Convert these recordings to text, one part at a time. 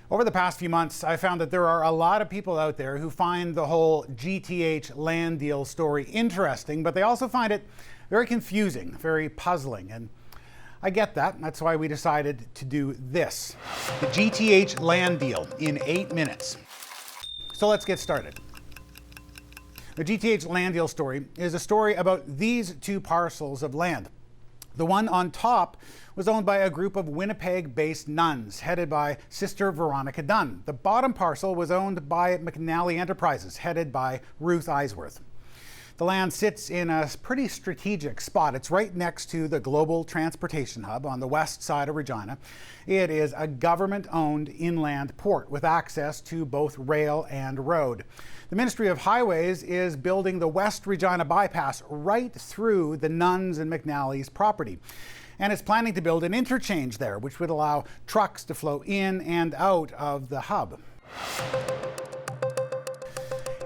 Over the past few months, I found that there are a lot of people out there who find the whole GTH land deal story interesting, but they also find it very confusing, very puzzling. And I get that. That's why we decided to do this. The GTH land deal in 8 minutes. So let's get started. The GTH land deal story is a story about these two parcels of land. The one on top was owned by a group of Winnipeg-based nuns, headed by Sister Veronica Dunn. The bottom parcel was owned by McNally Enterprises, headed by Ruth Eisworth. The land sits in a pretty strategic spot. It's right next to the global transportation hub on the west side of Regina. It is a government-owned inland port with access to both rail and road. The Ministry of Highways is building the West Regina bypass right through the Nuns and McNally's property. And it's planning to build an interchange there, which would allow trucks to flow in and out of the hub.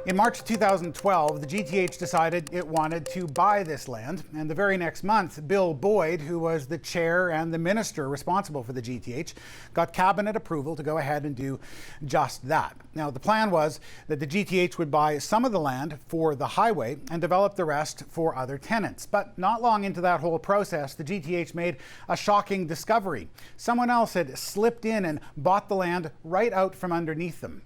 In March 2012, the GTH decided it wanted to buy this land, and the very next month, Bill Boyd, who was the chair and the minister responsible for the GTH, got cabinet approval to go ahead and do just that. Now, the plan was that the GTH would buy some of the land for the highway and develop the rest for other tenants. But not long into that whole process, the GTH made a shocking discovery. Someone else had slipped in and bought the land right out from underneath them.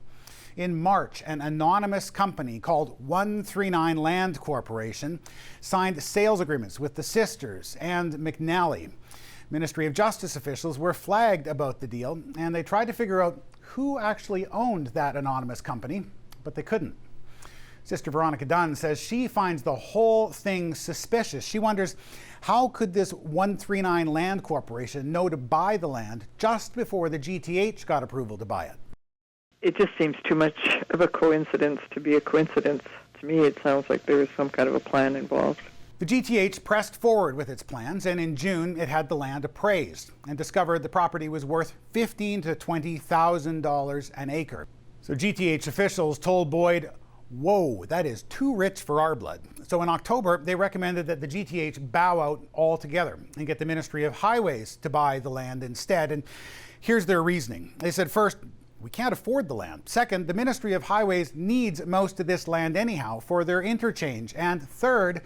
In March, an anonymous company called 139 Land Corporation signed sales agreements with the sisters and McNally. Ministry of Justice officials were flagged about the deal, and they tried to figure out who actually owned that anonymous company, but they couldn't. Sister Veronica Dunn says she finds the whole thing suspicious. She wonders, how could this 139 Land Corporation know to buy the land just before the GTH got approval to buy it? It just seems too much of a coincidence to be a coincidence. To me, it sounds like there was some kind of a plan involved. The GTH pressed forward with its plans, and in June, it had the land appraised and discovered the property was worth $15,000 to $20,000 an acre. So GTH officials told Boyd, "Whoa, that is too rich for our blood." So in October, they recommended that the GTH bow out altogether and get the Ministry of Highways to buy the land instead. And here's their reasoning. They said, first, we can't afford the land. Second, the Ministry of Highways needs most of this land anyhow for their interchange. And third,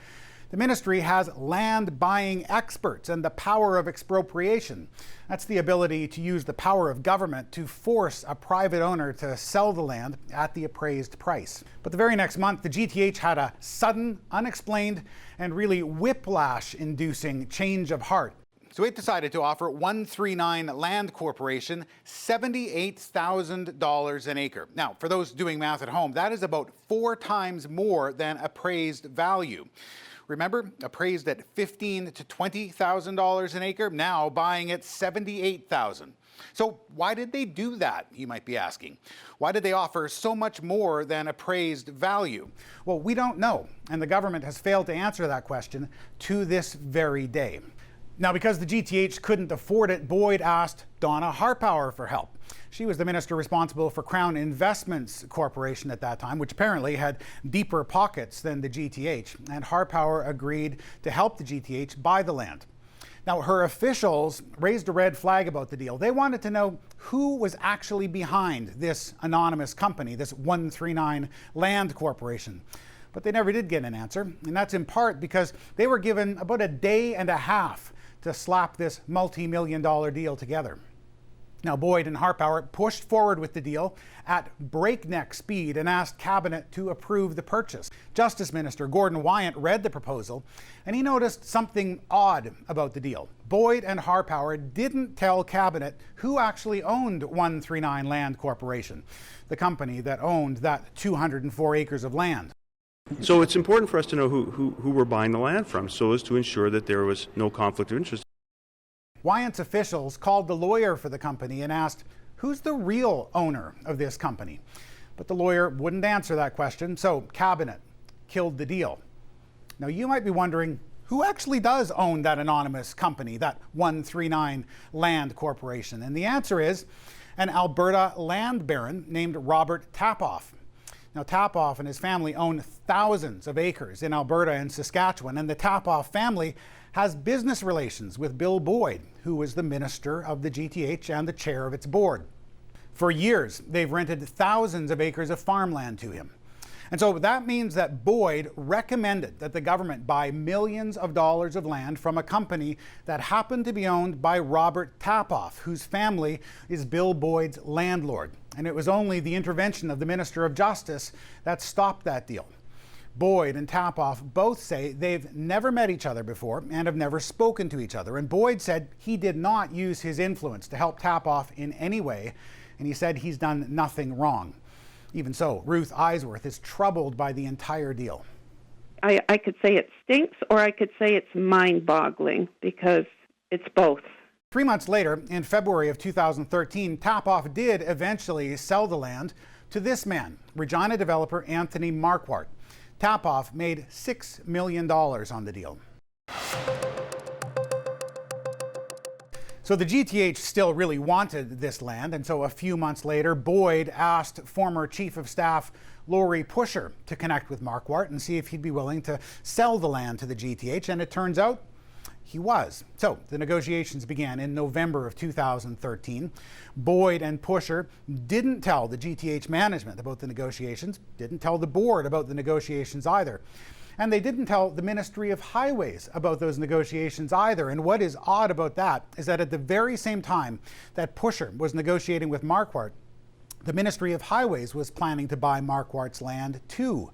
the ministry has land buying experts and the power of expropriation. That's the ability to use the power of government to force a private owner to sell the land at the appraised price. But the very next month, the GTH had a sudden, unexplained, and really whiplash-inducing change of heart. So it decided to offer 139 Land Corporation $78,000 an acre. Now, for those doing math at home, that is about 4 times more than appraised value. Remember, appraised at $15,000 to $20,000 an acre, now buying at $78,000. So why did they do that, you might be asking? Why did they offer so much more than appraised value? Well, we don't know, and the government has failed to answer that question to this very day. Now, because the GTH couldn't afford it, Boyd asked Donna Harpauer for help. She was the minister responsible for Crown Investments Corporation at that time, which apparently had deeper pockets than the GTH, and Harpauer agreed to help the GTH buy the land. Now, her officials raised a red flag about the deal. They wanted to know who was actually behind this anonymous company, this 139 Land Corporation. But they never did get an answer, and that's in part because they were given about a day and a half to slap this multi-million-dollar deal together. Now, Boyd and Harpauer pushed forward with the deal at breakneck speed and asked Cabinet to approve the purchase. Justice Minister Gordon Wyant read the proposal, and he noticed something odd about the deal. Boyd and Harpauer didn't tell Cabinet who actually owned 139 Land Corporation, the company that owned that 204 acres of land. So it's important for us to know who we're buying the land from, so as to ensure that there was no conflict of interest. Wyant's officials called the lawyer for the company and asked, who's the real owner of this company? But the lawyer wouldn't answer that question, so Cabinet killed the deal. Now, you might be wondering, who actually does own that anonymous company, that 139 Land Corporation? And the answer is an Alberta land baron named Robert Tappaut. Now, Tappaut and his family own thousands of acres in Alberta and Saskatchewan, and the Tappaut family has business relations with Bill Boyd, who was the minister of the GTH and the chair of its board. For years, they've rented thousands of acres of farmland to him. And so that means that Boyd recommended that the government buy millions of dollars of land from a company that happened to be owned by Robert Tappaut, whose family is Bill Boyd's landlord. And it was only the intervention of the Minister of Justice that stopped that deal. Boyd and Tappaut both say they've never met each other before and have never spoken to each other. And Boyd said he did not use his influence to help Tappaut in any way, and he said he's done nothing wrong. Even so, Ruth Eisworth is troubled by the entire deal. I could say it stinks, or I could say it's mind-boggling, because it's both. 3 months later, in February of 2013, Tappaut did eventually sell the land to this man, Regina developer Anthony Marquardt. Tappaut made $6 million on the deal. So the GTH still really wanted this land, and so a few months later, Boyd asked former Chief of Staff Laurie Pusher to connect with Marquardt and see if he'd be willing to sell the land to the GTH, and it turns out he was. So the negotiations began in November of 2013. Boyd and Pusher didn't tell the GTH management about the negotiations, didn't tell the board about the negotiations either. And they didn't tell the Ministry of Highways about those negotiations either. And what is odd about that is that at the very same time that Pusher was negotiating with Marquardt, the Ministry of Highways was planning to buy Marquardt's land too.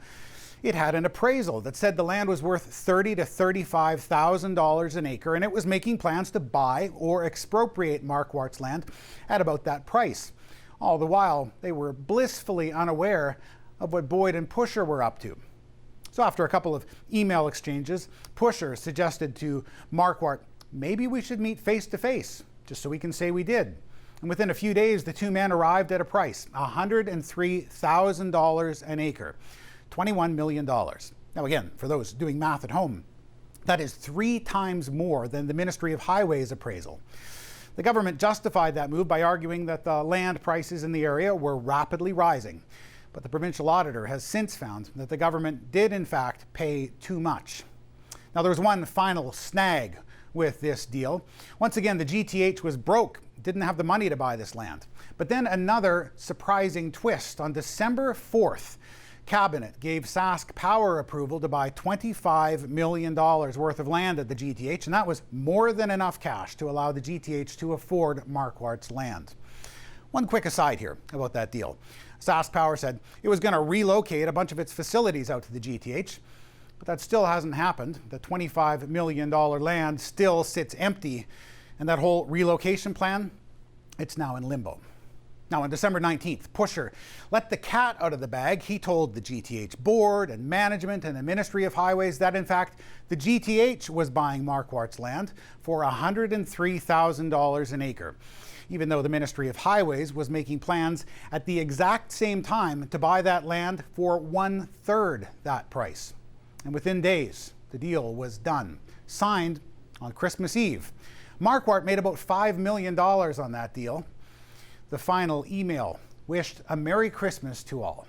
It had an appraisal that said the land was worth $30,000 to $35,000 an acre, and it was making plans to buy or expropriate Marquardt's land at about that price. All the while, they were blissfully unaware of what Boyd and Pusher were up to. So after a couple of email exchanges, Pusher suggested to Marquardt, maybe we should meet face to face, just so we can say we did. And within a few days, the two men arrived at a price, $103,000 an acre, $21 million. Now again, for those doing math at home, that is 3 times more than the Ministry of Highways appraisal. The government justified that move by arguing that the land prices in the area were rapidly rising. But the provincial auditor has since found that the government did in fact pay too much. Now there was one final snag with this deal. Once again, the GTH was broke, didn't have the money to buy this land. But then another surprising twist. On December 4th, Cabinet gave Harpauer approval to buy $25 million worth of land at the GTH, and that was more than enough cash to allow the GTH to afford Marquardt's land. One quick aside here about that deal. Harpauer said it was going to relocate a bunch of its facilities out to the GTH, but that still hasn't happened. The $25 million land still sits empty, and that whole relocation plan, it's now in limbo. Now, on December 19th, Pusher let the cat out of the bag. He told the GTH board and management and the Ministry of Highways that, in fact, the GTH was buying Marquardt's land for $103,000 an acre, even though the Ministry of Highways was making plans at the exact same time to buy that land for 1/3 that price. And within days, the deal was done, signed on Christmas Eve. Marquardt made about $5 million on that deal. The final email wished a Merry Christmas to all.